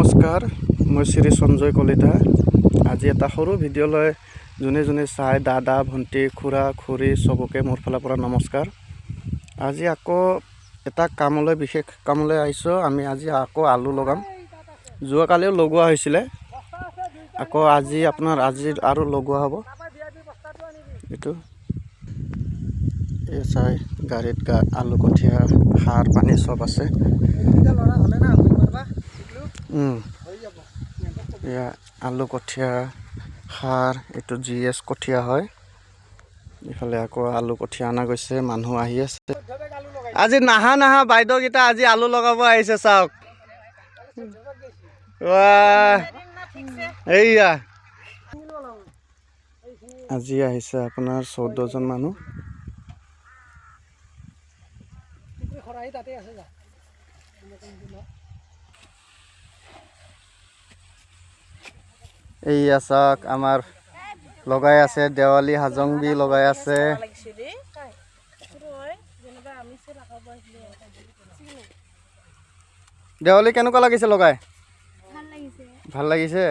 নমস্কাৰ, মই শ্ৰী সঞ্জয় কলিতা। আজি এটা সৰু ভিডিঅ' লৈ যোনে যোনে চাই দাদা ভণ্টি খুৰা খুৰী চবকে মোৰ ফালৰ পৰা নমস্কাৰ। আজি আকৌ এটা কামলৈ বিশেষ কামলৈ আহিছোঁ। আমি আজি আকৌ আলু লগাম। যোৱাকালিও লগোৱা হৈছিলে, আকৌ আজি আৰু লগোৱা হ'ব। এইটো এই চাই গাড়ীত আলু কঠীয়া সাৰ পানী চব আছে। এয়া আলু কঠীয়া সাৰ, এইটো GS কঠীয়া হয়। ইফালে আকৌ আলু কঠীয়া অনা গৈছে, মানুহ আহি আছে। আজি নাহা বাইদেউকেইটা আজি আলু লগাব আহিছে, চাওক। এইয়া আজি আহিছে আপোনাৰ 14 জন মানুহ। এইয়া চাওক, আমাৰ লগাই আছে দেৱালী হাজংবি লগাই আছে। দেৱালী কেনেকুৱা লাগিছে লগাই? ভাল লাগিছে।